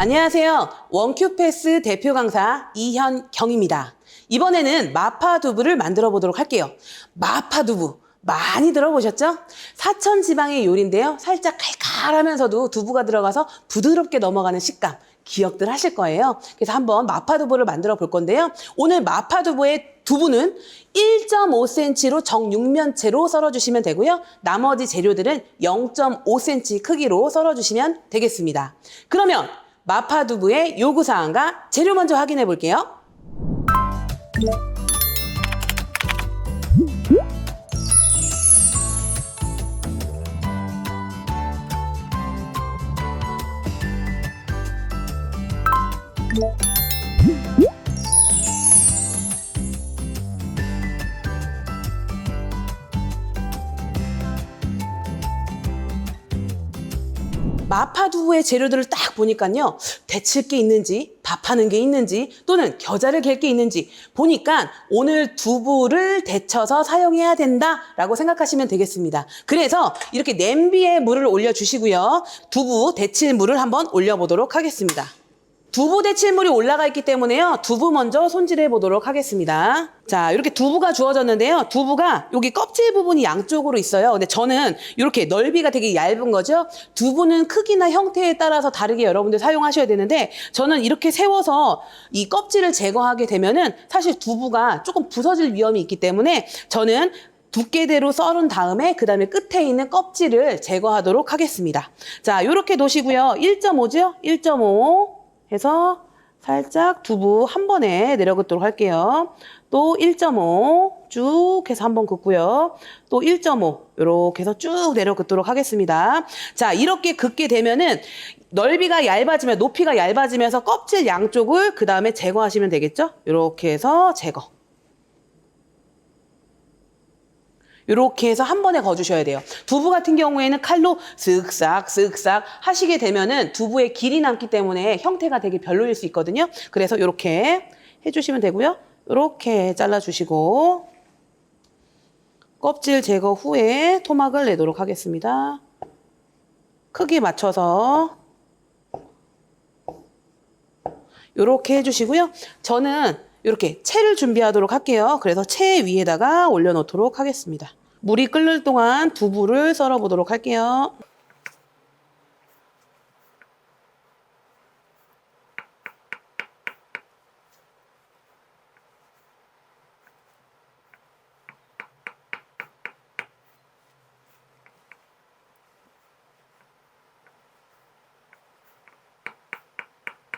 안녕하세요. 원큐패스 대표 강사 이현경입니다. 이번에는 마파두부를 만들어 보도록 할게요. 마파두부 많이 들어보셨죠? 사천 지방의 요리인데요. 살짝 칼칼하면서도 두부가 들어가서 부드럽게 넘어가는 식감 기억들 하실 거예요. 그래서 한번 마파두부를 만들어 볼 건데요. 오늘 마파두부의 두부는 1.5cm로 정육면체로 썰어주시면 되고요. 나머지 재료들은 0.5cm 크기로 썰어주시면 되겠습니다. 그러면 마파두부의 요구사항과 재료 먼저 확인해 볼게요. 마파두부의 재료들을 딱 보니까요. 데칠 게 있는지, 밥하는 게 있는지, 또는 겨자를 갤 게 있는지 보니까 오늘 두부를 데쳐서 사용해야 된다라고 생각하시면 되겠습니다. 그래서 이렇게 냄비에 물을 올려주시고요. 두부 데칠 물을 한번 올려보도록 하겠습니다. 두부 데칠물이 올라가 있기 때문에요. 두부 먼저 손질해 보도록 하겠습니다. 자, 이렇게 두부가 주어졌는데요. 두부가 여기 껍질 부분이 양쪽으로 있어요. 근데 저는 이렇게 넓이가 되게 얇은 거죠. 두부는 크기나 형태에 따라서 다르게 여러분들 사용하셔야 되는데 저는 이렇게 세워서 이 껍질을 제거하게 되면은 사실 두부가 조금 부서질 위험이 있기 때문에 저는 두께대로 썰은 다음에 그 다음에 끝에 있는 껍질을 제거하도록 하겠습니다. 자, 이렇게 놓으시고요. 1.5죠? 1.5 해서 살짝 두부 한 번에 내려 긋도록 할게요. 또 1.5 쭉 해서 한 번 긋고요. 또 1.5 이렇게 해서 쭉 내려 긋도록 하겠습니다. 자, 이렇게 긋게 되면은 넓이가 얇아지면 높이가 얇아지면서 껍질 양쪽을 그 다음에 제거하시면 되겠죠? 이렇게 해서 제거. 이렇게 해서 한 번에 거주셔야 돼요. 두부 같은 경우에는 칼로 쓱싹 하시게 되면은 두부에 길이 남기 때문에 형태가 되게 별로일 수 있거든요. 그래서 이렇게 해주시면 되고요. 이렇게 잘라주시고 껍질 제거 후에 토막을 내도록 하겠습니다. 크기 맞춰서 이렇게 해주시고요. 저는 이렇게 채를 준비하도록 할게요. 그래서 채 위에다가 올려놓도록 하겠습니다. 물이 끓는 동안 두부를 썰어 보도록 할게요.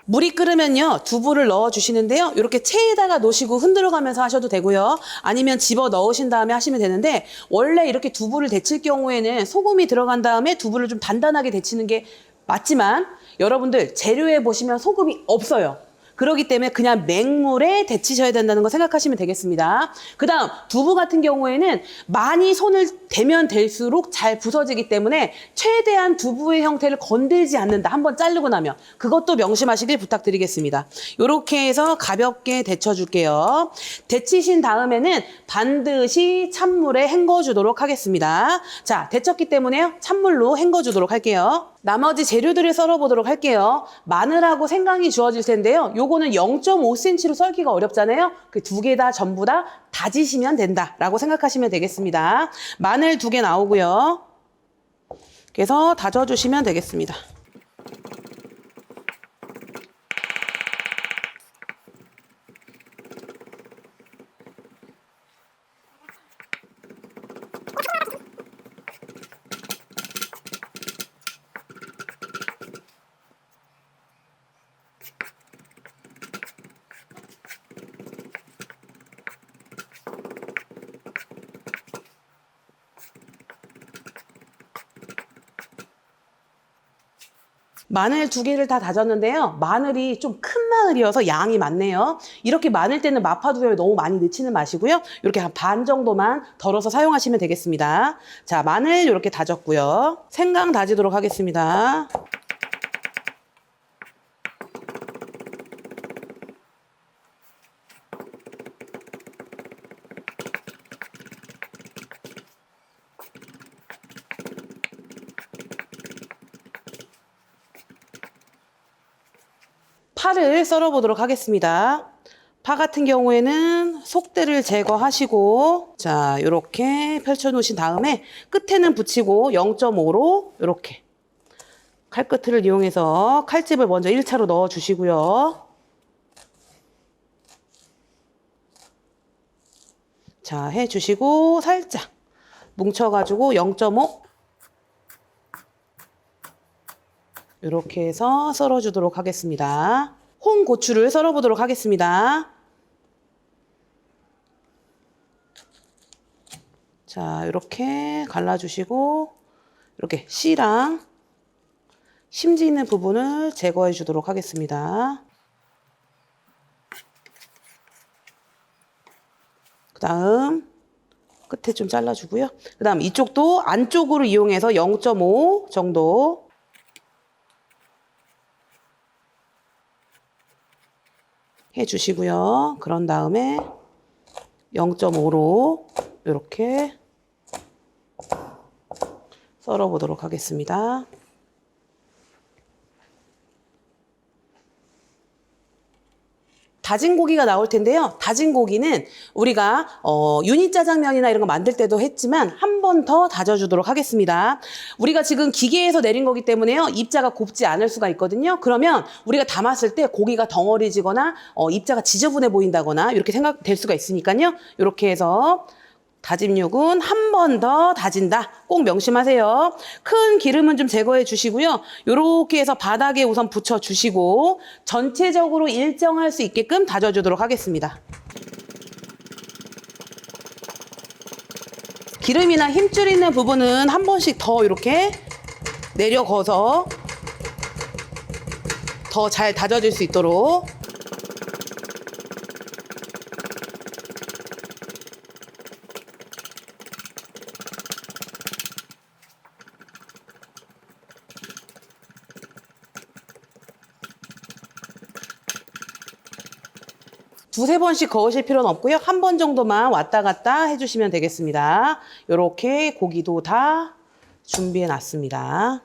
물이 끓으면요, 두부를 넣어 주시는데요. 이렇게 체에다가 놓으시고 흔들어 가면서 하셔도 되고요. 아니면 집어 넣으신 다음에 하시면 되는데 원래 이렇게 두부를 데칠 경우에는 소금이 들어간 다음에 두부를 좀 단단하게 데치는 게 맞지만 여러분들 재료에 보시면 소금이 없어요. 그렇기 때문에 그냥 맹물에 데치셔야 된다는 거 생각하시면 되겠습니다. 그 다음 두부 같은 경우에는 많이 손을 대면 될수록 잘 부서지기 때문에 최대한 두부의 형태를 건들지 않는다. 한번 자르고 나면 그것도 명심하시길 부탁드리겠습니다. 이렇게 해서 가볍게 데쳐줄게요. 데치신 다음에는 반드시 찬물에 헹궈주도록 하겠습니다. 자, 데쳤기 때문에요. 찬물로 헹궈주도록 할게요. 나머지 재료들을 썰어보도록 할게요. 마늘하고 생강이 주어질 텐데요. 요거는 0.5cm로 썰기가 어렵잖아요. 그 두 개 다 전부 다 다지시면 된다라고 생각하시면 되겠습니다. 마늘 2개 나오고요. 그래서 다져주시면 되겠습니다. 마늘 2개를 다 다졌는데요. 마늘이 좀 큰 마늘이어서 양이 많네요. 이렇게 많을 때는 마파두부에 너무 많이 넣지는 마시고요. 이렇게 한 반 정도만 덜어서 사용하시면 되겠습니다. 자, 마늘 이렇게 다졌고요. 생강 다지도록 하겠습니다. 파를 썰어 보도록 하겠습니다. 파 같은 경우에는 속대를 제거하시고 자 이렇게 펼쳐 놓으신 다음에 끝에는 붙이고 0.5로 이렇게 칼끝을 이용해서 칼집을 먼저 1차로 넣어 주시고요. 자 해주시고 살짝 뭉쳐가지고 0.5 이렇게 해서 썰어주도록 하겠습니다. 홍고추를 썰어보도록 하겠습니다. 자, 이렇게 갈라주시고 이렇게 씨랑 심지 있는 부분을 제거해 주도록 하겠습니다. 그 다음 끝에 좀 잘라주고요. 그 다음 이쪽도 안쪽으로 이용해서 0.5 정도 해주시고요. 그런 다음에 0.5로 이렇게 썰어 보도록 하겠습니다. 다진 고기가 나올 텐데요. 다진 고기는 우리가 유니 짜장면이나 이런 거 만들 때도 했지만 한 번 더 다져주도록 하겠습니다. 우리가 지금 기계에서 내린 거기 때문에요. 입자가 곱지 않을 수가 있거든요. 그러면 우리가 담았을 때 고기가 덩어리지거나 입자가 지저분해 보인다거나 이렇게 생각될 수가 있으니까요. 이렇게 해서 다진 육은 한 번 더 다진다. 꼭 명심하세요. 큰 기름은 좀 제거해 주시고요. 이렇게 해서 바닥에 우선 붙여 주시고 전체적으로 일정할 수 있게끔 다져주도록 하겠습니다. 기름이나 힘줄 있는 부분은 한 번씩 더 이렇게 내려거서 더 잘 다져질 수 있도록 두세 번씩 거으실 필요는 없고요. 한 번 정도만 왔다 갔다 해주시면 되겠습니다. 이렇게 고기도 다 준비해 놨습니다.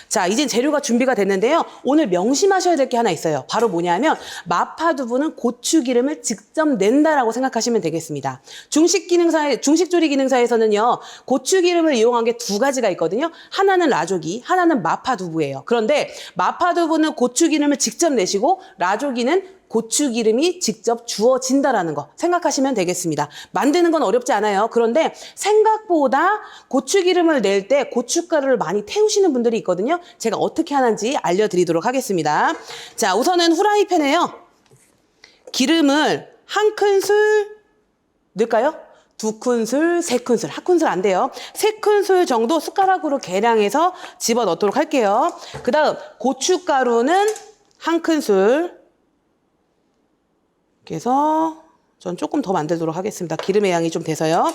자, 이젠 재료가 준비가 됐는데요. 오늘 명심하셔야 될 게 하나 있어요. 바로 뭐냐면 마파두부는 고추기름을 직접 낸다라고 생각하시면 되겠습니다. 중식조리 기능사에서는요. 고추기름을 이용한 게 두 가지가 있거든요. 하나는 라조기, 하나는 마파두부예요. 그런데 마파두부는 고추기름을 직접 내시고 라조기는 고추기름이 직접 주어진다라는 거 생각하시면 되겠습니다. 만드는 건 어렵지 않아요. 그런데 생각보다 고추기름을 낼 때 고춧가루를 많이 태우시는 분들이 있거든요. 제가 어떻게 하는지 알려드리도록 하겠습니다. 자, 우선은 후라이팬에요. 기름을 한 큰술 넣을까요? 두 큰술, 세 큰술, 한 큰술 안 돼요. 세 큰술 정도 숟가락으로 계량해서 집어 넣도록 할게요. 그 다음 고춧가루는 한 큰술. 그래서 전 조금 더 만들도록 하겠습니다. 기름의 양이 좀 돼서요.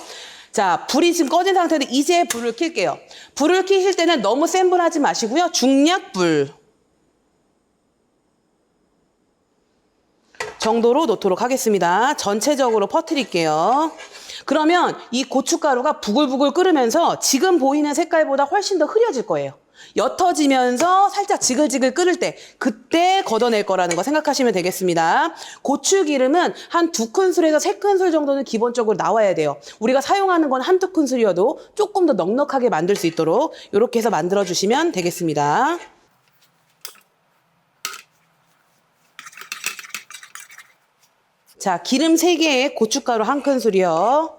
자, 불이 지금 꺼진 상태인데 이제 불을 켤게요. 불을 켜실 때는 너무 센 불 하지 마시고요. 중약불 정도로 놓도록 하겠습니다. 전체적으로 퍼뜨릴게요. 그러면 이 고춧가루가 부글부글 끓으면서 지금 보이는 색깔보다 훨씬 더 흐려질 거예요. 옅어지면서 살짝 지글지글 끓을 때 그때 걷어낼 거라는 거 생각하시면 되겠습니다. 고추기름은 한 2큰술에서 3큰술 정도는 기본적으로 나와야 돼요. 우리가 사용하는 건 한두 큰술이어도 조금 더 넉넉하게 만들 수 있도록 이렇게 해서 만들어 주시면 되겠습니다. 자, 기름 3개에 고춧가루 1큰술이요.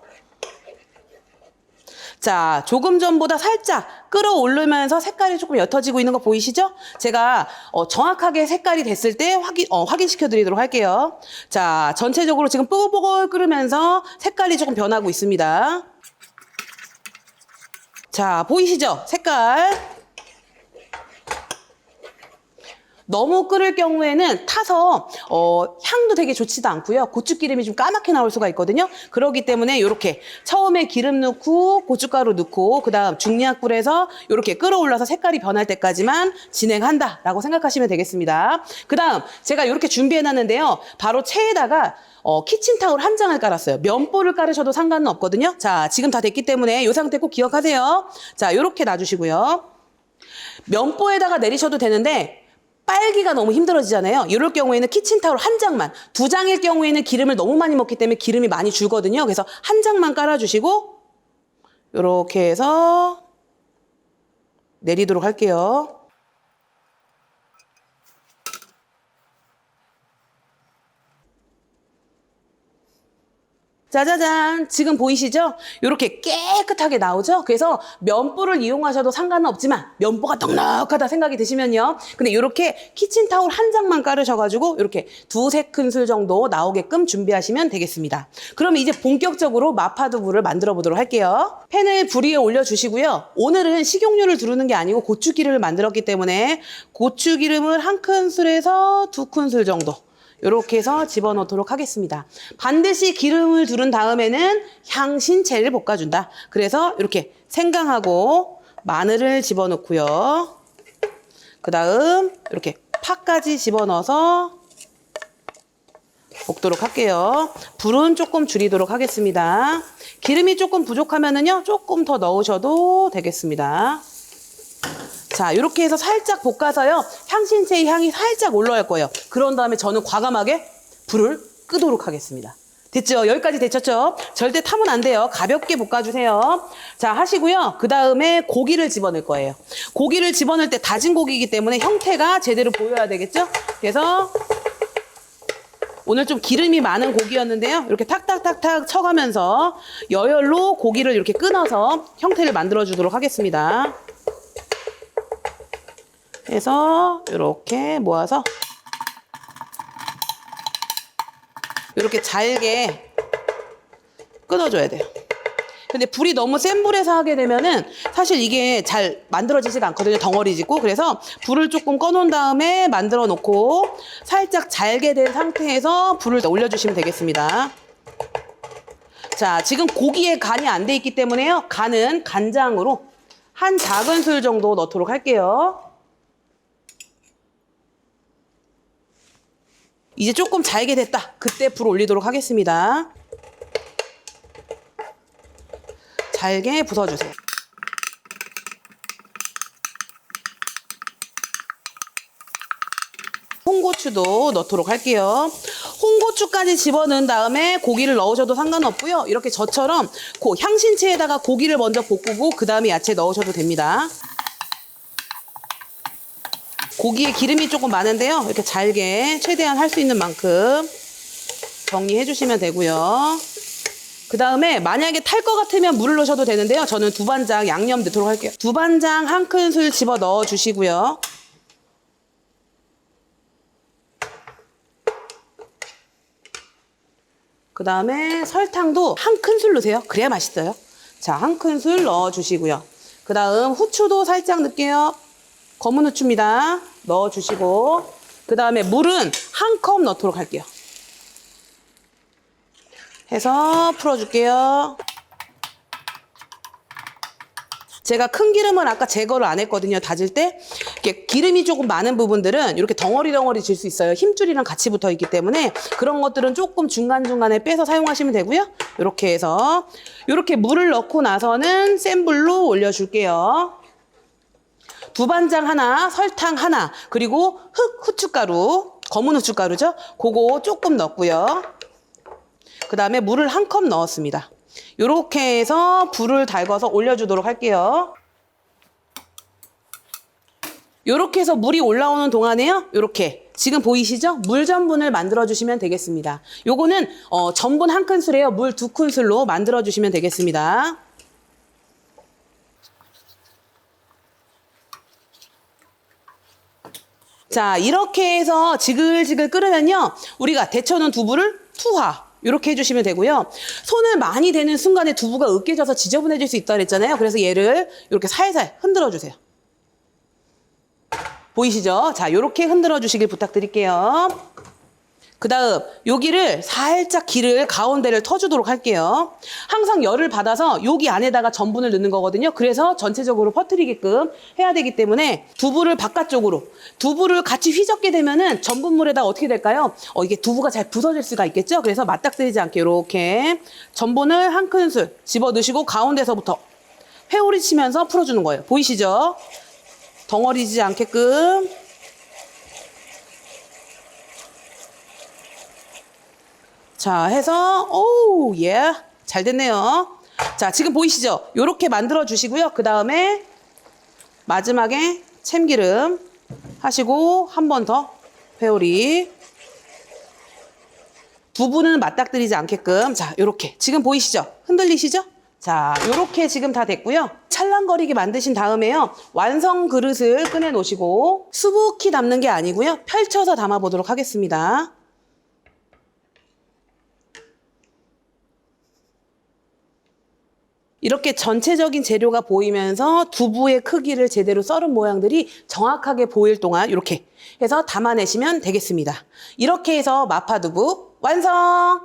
자, 조금 전보다 살짝 끓어오르면서 색깔이 조금 옅어지고 있는 거 보이시죠? 제가 정확하게 색깔이 됐을 때 확인시켜 드리도록 할게요. 자, 전체적으로 지금 뽀글뽀글 끓으면서 색깔이 조금 변하고 있습니다. 자, 보이시죠? 색깔. 너무 끓을 경우에는 타서 향도 되게 좋지도 않고요. 고추기름이 좀 까맣게 나올 수가 있거든요. 그렇기 때문에 이렇게 처음에 기름 넣고 고춧가루 넣고 그 다음 중약불에서 이렇게 끓어올라서 색깔이 변할 때까지만 진행한다라고 생각하시면 되겠습니다. 그 다음 제가 이렇게 준비해놨는데요. 바로 체에다가 키친타올 한 장을 깔았어요. 면보를 깔으셔도 상관은 없거든요. 자, 지금 다 됐기 때문에 이 상태 꼭 기억하세요. 자, 이렇게 놔주시고요. 면보에다가 내리셔도 되는데 빨기가 너무 힘들어지잖아요. 이럴 경우에는 키친타올 한 장만, 두 장일 경우에는 기름을 너무 많이 먹기 때문에 기름이 많이 줄거든요. 그래서 한 장만 깔아주시고 이렇게 해서 내리도록 할게요. 짜자잔, 지금 보이시죠? 이렇게 깨끗하게 나오죠? 그래서 면보를 이용하셔도 상관은 없지만 면보가 넉넉하다 생각이 드시면요. 근데 이렇게 키친타올 한 장만 깔으셔가지고 이렇게 2-3큰술 정도 나오게끔 준비하시면 되겠습니다. 그럼 이제 본격적으로 마파두부를 만들어 보도록 할게요. 팬을 불 위에 올려주시고요. 오늘은 식용유를 두르는 게 아니고 고추기름을 만들었기 때문에 고추기름을 1큰술에서 2큰술 정도 이렇게 해서 집어넣도록 하겠습니다. 반드시 기름을 두른 다음에는 향신채를 볶아준다. 그래서 이렇게 생강하고 마늘을 집어넣고요. 그 다음 이렇게 파까지 집어넣어서 볶도록 할게요. 불은 조금 줄이도록 하겠습니다. 기름이 조금 부족하면은요, 조금 더 넣으셔도 되겠습니다. 자, 이렇게 해서 살짝 볶아서요, 향신채의 향이 살짝 올라갈 거예요. 그런 다음에 저는 과감하게 불을 끄도록 하겠습니다. 됐죠? 여기까지 되셨죠? 절대 타면 안 돼요. 가볍게 볶아주세요. 자, 하시고요. 그 다음에 고기를 집어넣을 거예요. 고기를 집어넣을 때 다진 고기이기 때문에 형태가 제대로 보여야 되겠죠? 그래서 오늘 좀 기름이 많은 고기였는데요. 이렇게 탁탁탁탁 쳐가면서 여열로 고기를 이렇게 끊어서 형태를 만들어주도록 하겠습니다. 해서 이렇게 모아서 이렇게 잘게 끊어줘야 돼요. 근데 불이 너무 센 불에서 하게 되면은 사실 이게 잘 만들어지지가 않거든요. 덩어리지고. 그래서 불을 조금 꺼놓은 다음에 만들어 놓고 살짝 잘게 된 상태에서 불을 올려주시면 되겠습니다. 자, 지금 고기에 간이 안 돼 있기 때문에요. 간은 간장으로 한 작은술 정도 넣도록 할게요. 이제 조금 잘게 됐다. 그때 불 올리도록 하겠습니다. 잘게 부숴주세요. 홍고추도 넣도록 할게요. 홍고추까지 집어넣은 다음에 고기를 넣으셔도 상관없고요. 이렇게 저처럼 향신채에다가 고기를 먼저 볶고 그 다음에 야채 넣으셔도 됩니다. 고기에 기름이 조금 많은데요. 이렇게 잘게 최대한 할 수 있는 만큼 정리해 주시면 되고요. 그 다음에 만약에 탈 것 같으면 물을 넣으셔도 되는데요. 저는 두반장 양념 넣도록 할게요. 두반장 1큰술 집어 넣어 주시고요. 그 다음에 설탕도 1큰술 넣으세요. 그래야 맛있어요. 자, 1큰술 넣어 주시고요. 그 다음 후추도 살짝 넣을게요. 검은 후추입니다. 넣어주시고 그 다음에 물은 1컵 넣도록 할게요. 해서 풀어줄게요. 제가 큰 기름은 아까 제거를 안 했거든요. 다질 때 이렇게 기름이 조금 많은 부분들은 이렇게 덩어리 질 수 있어요. 힘줄이랑 같이 붙어 있기 때문에 그런 것들은 조금 중간중간에 빼서 사용하시면 되고요. 이렇게 해서 이렇게 물을 넣고 나서는 센 불로 올려줄게요. 두반장 하나, 설탕 하나, 그리고 후춧가루, 검은 후춧가루죠? 그거 조금 넣고요. 그 다음에 물을 1컵 넣었습니다. 이렇게 해서 불을 달궈서 올려주도록 할게요. 이렇게 해서 물이 올라오는 동안에요. 이렇게 지금 보이시죠? 물 전분을 만들어 주시면 되겠습니다. 요거는 전분 1큰술이에요. 물 2큰술로 만들어 주시면 되겠습니다. 자, 이렇게 해서 지글지글 끓으면요, 우리가 데쳐놓은 두부를 투하 이렇게 해주시면 되고요. 손을 많이 대는 순간에 두부가 으깨져서 지저분해질 수 있다 그랬잖아요. 그래서 얘를 이렇게 살살 흔들어 주세요. 보이시죠? 자, 이렇게 흔들어 주시길 부탁드릴게요. 그 다음 여기를 살짝 기를 가운데를 터주도록 할게요. 항상 열을 받아서 여기 안에다가 전분을 넣는 거거든요. 그래서 전체적으로 퍼뜨리게끔 해야 되기 때문에 두부를 바깥쪽으로, 두부를 같이 휘젓게 되면은 전분물에다 어떻게 될까요? 이게 두부가 잘 부서질 수가 있겠죠. 그래서 맞닥뜨리지 않게 이렇게 전분을 1큰술 집어 넣으시고 가운데서부터 회오리 치면서 풀어주는 거예요. 보이시죠? 덩어리지 않게끔 자, 해서 오우 예. 잘 됐네요. 자, 지금 보이시죠? 요렇게 만들어 주시고요. 그 다음에 마지막에 참기름 하시고 한 번 더 회오리. 두부는 맞닥뜨리지 않게끔 자, 요렇게 지금 보이시죠? 흔들리시죠? 자, 요렇게 지금 다 됐고요. 찰랑거리게 만드신 다음에요. 완성 그릇을 꺼내 놓으시고 수북히 담는 게 아니고요. 펼쳐서 담아 보도록 하겠습니다. 이렇게 전체적인 재료가 보이면서 두부의 크기를 제대로 썰은 모양들이 정확하게 보일 동안 이렇게 해서 담아내시면 되겠습니다. 이렇게 해서 마파두부 완성!